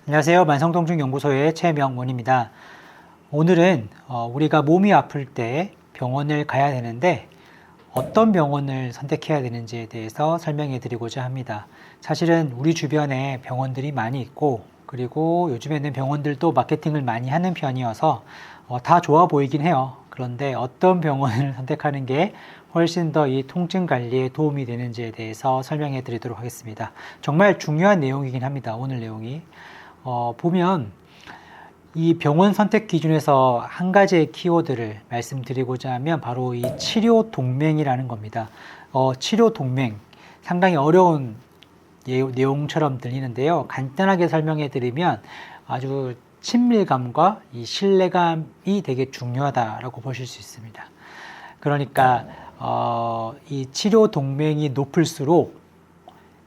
안녕하세요. 만성통증연구소의 최명원입니다. 오늘은 우리가 몸이 아플 때 병원을 가야 되는데 어떤 병원을 선택해야 되는지에 대해서 설명해 드리고자 합니다. 사실은 우리 주변에 병원들이 많이 있고, 그리고 요즘에는 병원들도 마케팅을 많이 하는 편이어서 다 좋아 보이긴 해요. 그런데 어떤 병원을 선택하는 게 훨씬 더 이 통증 관리에 도움이 되는지에 대해서 설명해 드리도록 하겠습니다. 정말 중요한 내용이긴 합니다. 오늘 내용이. 보면 이 병원 선택 기준에서 한 가지의 키워드를 말씀드리고자 하면 바로 이 치료 동맹이라는 겁니다. 치료 동맹, 상당히 어려운 내용처럼 들리는데요. 간단하게 설명해 드리면 아주 친밀감과 이 신뢰감이 되게 중요하다라고 보실 수 있습니다. 그러니까 이 치료 동맹이 높을수록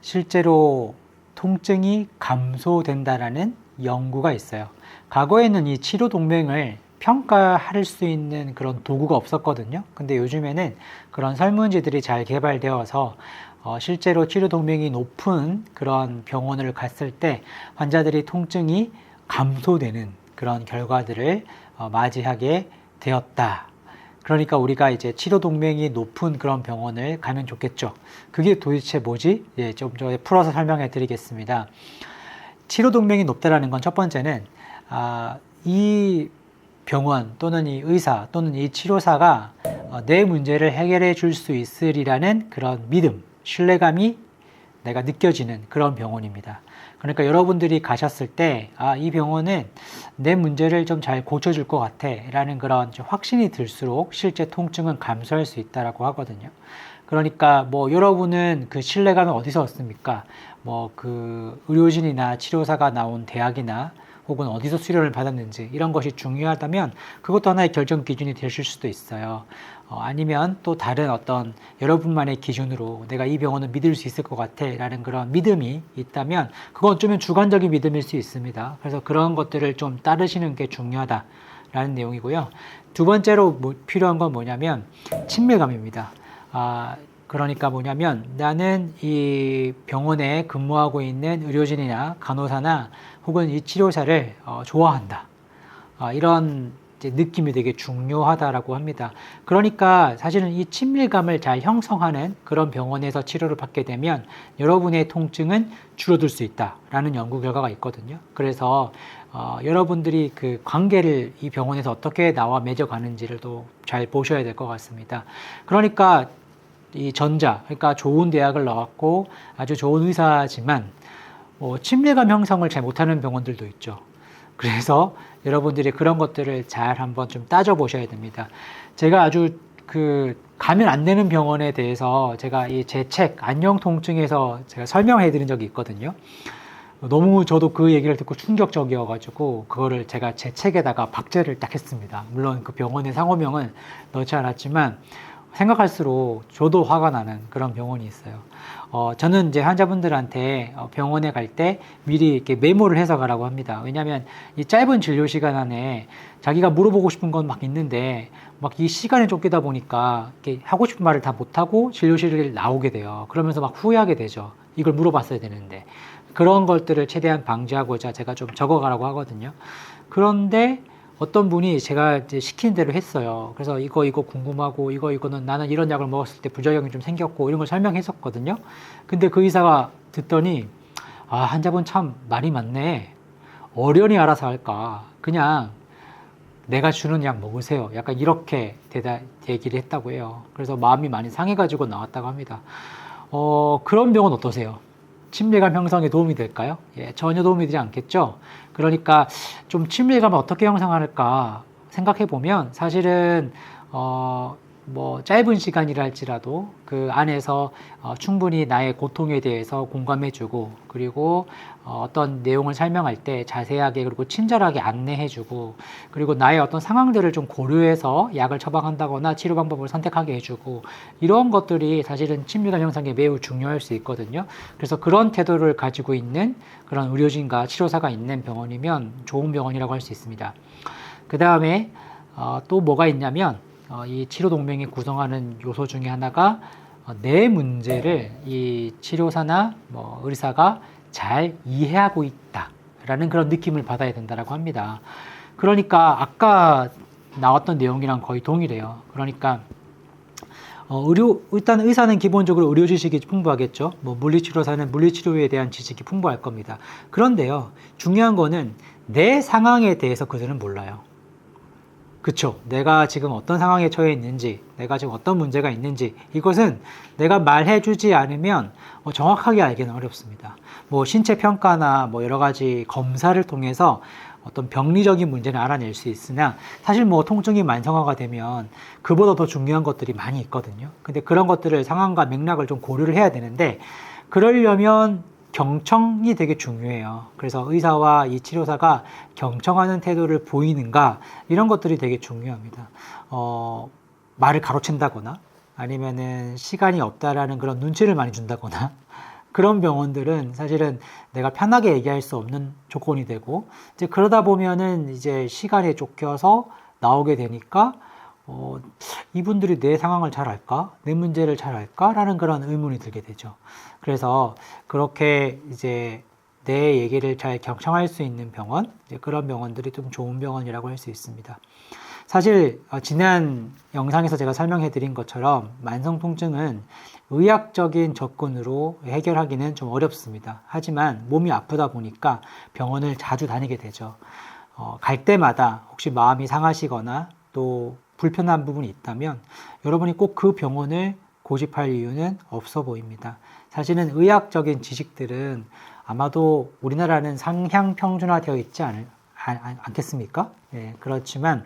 실제로 통증이 감소된다라는 연구가 있어요. 과거에는 이 치료 동맹을 평가할 수 있는 그런 도구가 없었거든요. 근데 요즘에는 그런 설문지들이 잘 개발되어서 실제로 치료 동맹이 높은 그런 병원을 갔을 때 환자들이 통증이 감소되는 그런 결과들을 맞이하게 되었다. 그러니까 우리가 이제 치료 동맹이 높은 그런 병원을 가면 좋겠죠. 그게 도대체 뭐지? 좀 더 풀어서 설명해 드리겠습니다. 치료 동맹이 높다라는 건 첫 번째는 이 병원 또는 이 의사 또는 이 치료사가 내 문제를 해결해 줄 수 있으리라는 그런 믿음, 신뢰감이 내가 느껴지는 그런 병원입니다. 그러니까 여러분들이 가셨을 때, 이 병원은 내 문제를 좀 잘 고쳐줄 것 같아 라는 그런 확신이 들수록 실제 통증은 감소할 수 있다라고 하거든요. 그러니까 뭐 여러분은 그 신뢰감을 어디서 얻습니까? 뭐 그 의료진이나 치료사가 나온 대학이나 혹은 어디서 수료를 받았는지 이런 것이 중요하다면 그것도 하나의 결정 기준이 되실 수도 있어요. 아니면 또 다른 어떤 여러분만의 기준으로 내가 이 병원은 믿을 수 있을 것 같아 라는 그런 믿음이 있다면 그건 좀 주관적인 믿음일 수 있습니다. 그래서 그런 것들을 좀 따르시는 게 중요하다라는 내용이고요. 두 번째로 필요한 건 뭐냐면 친밀감입니다. 그러니까 뭐냐면 나는 이 병원에 근무하고 있는 의료진이나 간호사나 혹은 이 치료사를 좋아한다. 이런 이제 느낌이 되게 중요하다라고 합니다. 그러니까 사실은 이 친밀감을 잘 형성하는 그런 병원에서 치료를 받게 되면 여러분의 통증은 줄어들 수 있다라는 연구 결과가 있거든요. 그래서 여러분들이 그 관계를 이 병원에서 어떻게 나와 맺어가는지를 또 잘 보셔야 될 것 같습니다. 그러니까 이 전자, 그러니까 좋은 대학을 나왔고 아주 좋은 의사지만 친밀감 형성을 잘 못하는 병원들도 있죠. 그래서 여러분들이 그런 것들을 잘 한번 좀 따져보셔야 됩니다. 제가 아주 가면 안 되는 병원에 대해서 제가 이 제 책 안녕 통증에서 제가 설명해 드린 적이 있거든요. 너무 저도 그 얘기를 듣고 충격적이어가지고 그거를 제가 제 책에다가 박제를 딱 했습니다. 물론 그 병원의 상호명은 넣지 않았지만 생각할수록 저도 화가 나는 그런 병원이 있어요. 저는 이제 환자분들한테 병원에 갈 때 미리 이렇게 메모를 해서 가라고 합니다. 왜냐하면 이 짧은 진료 시간 안에 자기가 물어보고 싶은 건 막 있는데 막 이 시간에 쫓기다 보니까 이렇게 하고 싶은 말을 다 못하고 진료실을 나오게 돼요. 그러면서 막 후회하게 되죠. 이걸 물어봤어야 되는데. 그런 것들을 최대한 방지하고자 제가 좀 적어가라고 하거든요. 그런데 어떤 분이 제가 이제 시킨 대로 했어요. 그래서 이거 궁금하고 이거는 나는 이런 약을 먹었을 때 부작용이 좀 생겼고 이런 걸 설명했었거든요. 근데 그 의사가 듣더니 환자분 참 말이 많네. 어련히 알아서 할까. 그냥 내가 주는 약 먹으세요. 약간 이렇게 얘기를 했다고 해요. 그래서 마음이 많이 상해가지고 나왔다고 합니다. 그런 병원 어떠세요? 친밀감 형성에 도움이 될까요? 전혀 도움이 되지 않겠죠? 그러니까 좀 친밀감을 어떻게 형성할까 생각해 보면 사실은 뭐 짧은 시간이라 할지라도 그 안에서 충분히 나의 고통에 대해서 공감해주고 그리고 어떤 내용을 설명할 때 자세하게 그리고 친절하게 안내해주고 그리고 나의 어떤 상황들을 좀 고려해서 약을 처방한다거나 치료 방법을 선택하게 해주고 이런 것들이 사실은 친밀감 형성에 매우 중요할 수 있거든요. 그래서 그런 태도를 가지고 있는 그런 의료진과 치료사가 있는 병원이면 좋은 병원이라고 할 수 있습니다. 그 다음에 또 뭐가 있냐면 이 치료 동맹이 구성하는 요소 중에 하나가 내 문제를 이 치료사나 뭐 의사가 잘 이해하고 있다 라는 그런 느낌을 받아야 된다고 합니다. 그러니까 아까 나왔던 내용이랑 거의 동일해요. 그러니까 일단 의사는 기본적으로 의료 지식이 풍부하겠죠. 뭐 물리치료사는 물리치료에 대한 지식이 풍부할 겁니다. 그런데요, 중요한 거는 내 상황에 대해서 그들은 몰라요. 그쵸? 내가 지금 어떤 상황에 처해 있는지, 내가 지금 어떤 문제가 있는지, 이것은 내가 말해주지 않으면 정확하게 알기는 어렵습니다. 뭐 신체 평가나 뭐 여러 가지 검사를 통해서 어떤 병리적인 문제는 알아낼 수 있으나 사실 뭐 통증이 만성화가 되면 그보다 더 중요한 것들이 많이 있거든요. 근데 그런 것들을 상황과 맥락을 좀 고려를 해야 되는데, 그러려면 경청이 되게 중요해요. 그래서 의사와 이 치료사가 경청하는 태도를 보이는가, 이런 것들이 되게 중요합니다. 말을 가로챈다거나 아니면은 시간이 없다라는 그런 눈치를 많이 준다거나 그런 병원들은 사실은 내가 편하게 얘기할 수 없는 조건이 되고, 이제 그러다 보면은 이제 시간에 쫓겨서 나오게 되니까 이분들이 내 상황을 잘 알까? 내 문제를 잘 알까? 라는 그런 의문이 들게 되죠. 그래서 그렇게 이제 내 얘기를 잘 경청할 수 있는 병원, 이제 그런 병원들이 좀 좋은 병원이라고 할 수 있습니다. 사실 지난 영상에서 제가 설명해 드린 것처럼 만성 통증은 의학적인 접근으로 해결하기는 좀 어렵습니다. 하지만 몸이 아프다 보니까 병원을 자주 다니게 되죠. 갈 때마다 혹시 마음이 상하시거나 또 불편한 부분이 있다면 여러분이 꼭 그 병원을 고집할 이유는 없어 보입니다. 사실은 의학적인 지식들은 아마도 우리나라는 상향 평준화되어 있지 않겠습니까? 네, 그렇지만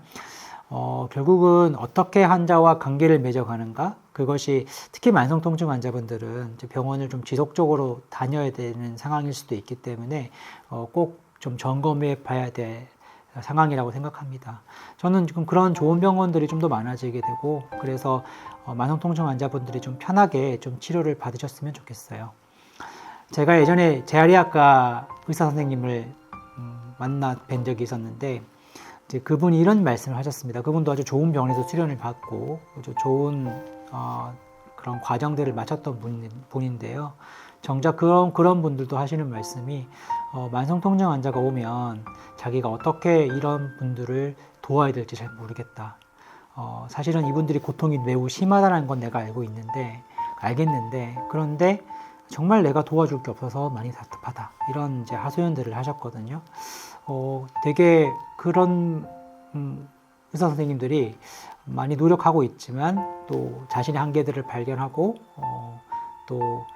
결국은 어떻게 환자와 관계를 맺어가는가? 그것이 특히 만성통증 환자분들은 병원을 좀 지속적으로 다녀야 되는 상황일 수도 있기 때문에 꼭 좀 점검해 봐야 될 상황이라고 생각합니다. 저는 지금 그런 좋은 병원들이 좀 더 많아지게 되고, 그래서 만성통증 환자분들이 좀 편하게 좀 치료를 받으셨으면 좋겠어요. 제가 예전에 재활의학과 의사 선생님을 만나 뵌 적이 있었는데, 이제 그분이 이런 말씀을 하셨습니다. 그분도 아주 좋은 병원에서 수련을 받고 아주 좋은 그런 과정들을 마쳤던 분인데요. 정작 그런 분들도 하시는 말씀이 만성통증 환자가 오면 자기가 어떻게 이런 분들을 도와야 될지 잘 모르겠다. 사실은 이분들이 고통이 매우 심하다는 건 내가 알겠는데 그런데 정말 내가 도와줄 게 없어서 많이 답답하다. 이런 이제 하소연들을 하셨거든요. 되게 그런 의사 선생님들이 많이 노력하고 있지만 또 자신의 한계들을 발견하고 또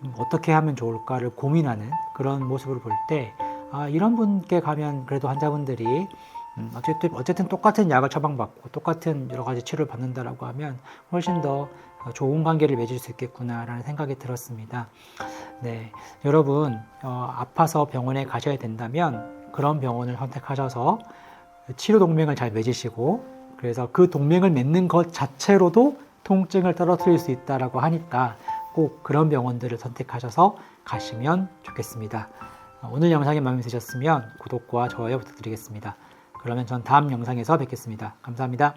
좀 어떻게 하면 좋을까를 고민하는 그런 모습을 볼 때 이런 분께 가면 그래도 환자분들이 어쨌든 똑같은 약을 처방받고 똑같은 여러 가지 치료를 받는다라고 하면 훨씬 더 좋은 관계를 맺을 수 있겠구나라는 생각이 들었습니다. 네, 여러분 아파서 병원에 가셔야 된다면 그런 병원을 선택하셔서 치료 동맹을 잘 맺으시고, 그래서 그 동맹을 맺는 것 자체로도 통증을 떨어뜨릴 수 있다라고 하니까 꼭 그런 병원들을 선택하셔서 가시면 좋겠습니다. 오늘 영상이 마음에 드셨으면 구독과 좋아요 부탁드리겠습니다. 그러면 전 다음 영상에서 뵙겠습니다. 감사합니다.